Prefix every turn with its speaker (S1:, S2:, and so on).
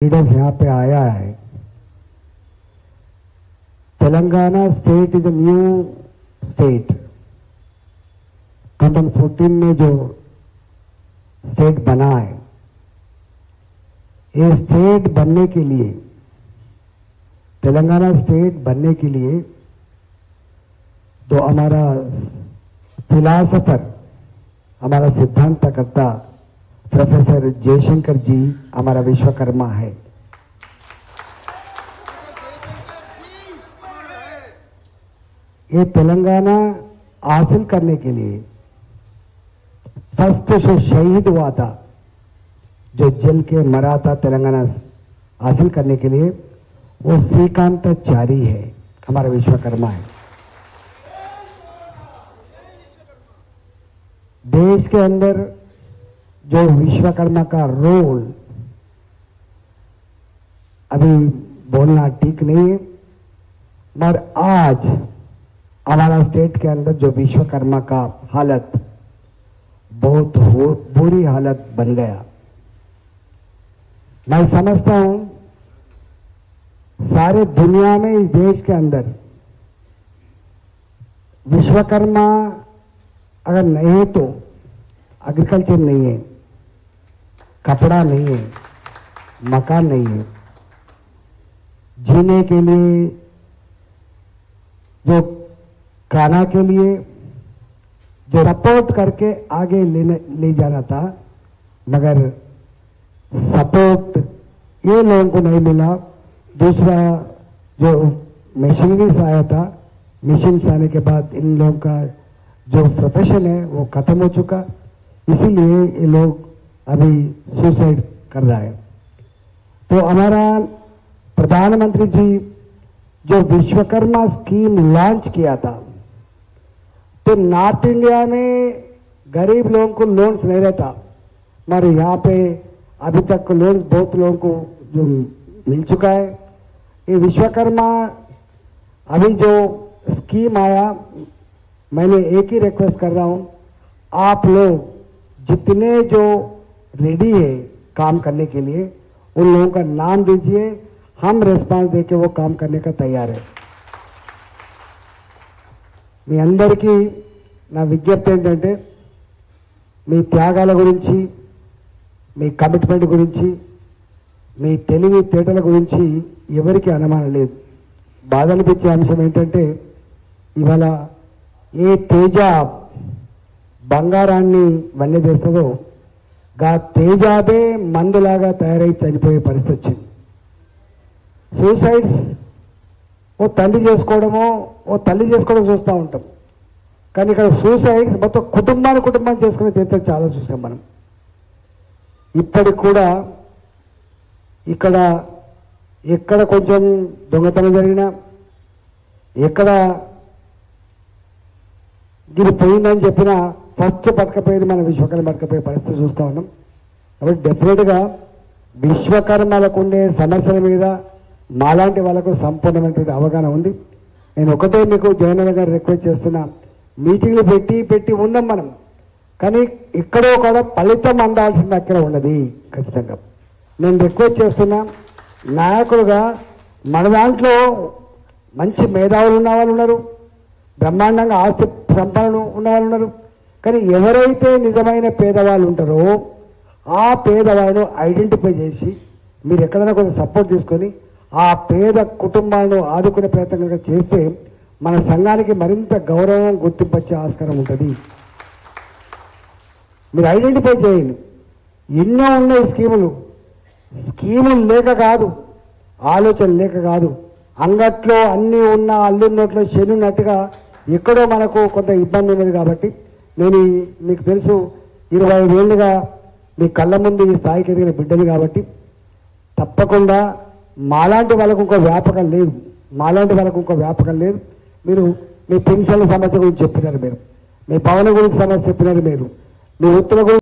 S1: Leaders यहाँ पे आया है। Telangana state is a new state. 2014 में जो स्टेट बना है, ये स्टेट बनने के लिए, तेलंगाना स्टेट बनने के लिए तो हमारा फिलासफर, हमारा सिद्धांतकर्ता प्रोफेसर जयशंकर जी हमारा विश्वकर्मा है। ये तेलंगाना हासिल करने के लिए फर्स्ट जो शहीद हुआ था, जो जल के मरा था तेलंगाना हासिल करने के लिए, वो श्रीकांताचारी है, हमारा विश्वकर्मा है। देश के अंदर जो विश्वकर्मा का रोल अभी बोलना ठीक नहीं है, मगर आज हमारा स्टेट के अंदर जो विश्वकर्मा का हालत बहुत बुरी हालत बन गया। मैं समझता हूं सारे दुनिया में, इस देश के अंदर विश्वकर्मा अगर नहीं है तो एग्रीकल्चर नहीं है, कपड़ा नहीं है, मकान नहीं है, जीने के लिए, जो खाना के लिए, जो सपोर्ट करके आगे ले जाना था, मगर सपोर्ट ये लोगों को नहीं मिला। दूसरा जो मशीनरीज आया था, मशीन्स आने के बाद इन लोगों का जो प्रोफेशन है वो खत्म हो चुका, इसीलिए ये लोग अभी सुसाइड कर रहा है। तो हमारा प्रधानमंत्री जी जो विश्वकर्मा स्कीम लॉन्च किया था, तो नॉर्थ इंडिया में गरीब लोगों को लोन्स नहीं रहता, मगर यहाँ पे अभी तक लोन्स बहुत लोगों को जो मिल चुका है। ये विश्वकर्मा अभी जो स्कीम आया, मैंने एक ही रिक्वेस्ट कर रहा हूँ, आप लोग जितने जो रेडी है काम करने के लिए, उन लोगों का नाम दीजिए, हम रेस्पॉन्स देके वो काम करने का तैयार है। మీ అందరికీ నా విజ్ఞప్తి ఏంటంటే, మీ త్యాగాల గురించి, మీ కమిట్మెంట్ గురించి, మీ తెలివితేటల గురించి ఎవరికి అనుమానం లేదు. బాధ అనిపించే అంశం ఏంటంటే, ఇవాళ ఏ తేజ బంగారాన్ని వన్నెదేస్తుందో గా తేజాబే మందులాగా తయారై చనిపోయే పరిస్థితి వచ్చింది. సూసైడ్స్ ఓ తల్లి చేసుకోవడం చూస్తూ ఉంటాం, కానీ ఇక్కడ సూసైడ్స్ మొత్తం కుటుంబం చేసుకునే చరిత్ర చాలా చూసాం మనం. ఇప్పటికి కూడా ఇక్కడ ఎక్కడ కొంచెం దొంగతనం జరిగినా, ఎక్కడ గిరి పోయిందని చెప్పినా ఫస్ట్ పట్టకపోయేది మన విశ్వకర్మ పట్టకపోయే పరిస్థితి చూస్తూ ఉన్నాం. కాబట్టి డెఫినెట్గా విశ్వకర్మలకు ఉండే సమస్యల మీద మాలాంటి వాళ్ళకు సంపూర్ణమైనటువంటి అవగాహన ఉంది. నేను ఒకటే మీకు జగన్ గారు రిక్వెస్ట్ చేస్తున్నా, మీటింగ్లు పెట్టి ఉందాం మనం, కానీ ఎక్కడో కూడా ఫలితం అందాల్సింది అక్కడ ఉన్నది ఖచ్చితంగా. నేను రిక్వెస్ట్ చేస్తున్నా, నాయకులుగా మన దాంట్లో మంచి మేధావులు ఉన్న వాళ్ళు ఉన్నారు, బ్రహ్మాండంగా ఆస్తి సంపన్న ఉన్న వాళ్ళు ఉన్నారు, కానీ ఎవరైతే నిజమైన పేదవాళ్ళు ఉంటారో ఆ పేదవాళ్ళను ఐడెంటిఫై చేసి మీరు ఎక్కడైనా కొంచెం సపోర్ట్ తీసుకొని ఆ పేద కుటుంబాలను ఆదుకునే ప్రయత్నం చేస్తే మన సంఘానికి మరింత గౌరవం, గుర్తింపు వచ్చే ఆస్కారం ఉంటుంది. మీరు ఐడెంటిఫై చేయండి. ఎన్నో ఉన్నాయి స్కీములు లేక కాదు, ఆలోచన లేక కాదు, అంగట్లో అన్నీ ఉన్న అల్లున్నట్లో శని ఉన్నట్టుగా ఎక్కడో మనకు కొంత ఇబ్బంది ఉన్నది. కాబట్టి నేను మీకు తెలుసు, 25 ఏళ్ళుగా మీ కళ్ళ ముందు ఈ స్థాయికి ఎదిగిన బిడ్డని, కాబట్టి తప్పకుండా మాలాంటి వాళ్ళకు ఇంకో వ్యాపకం లేదు. మీరు మీ పెన్షన్ల సమస్య గురించి చెప్పినారు, మీరు మీ భవన గురించి సమస్య చెప్పినారు, మీరు మీ వృత్తుల గురించి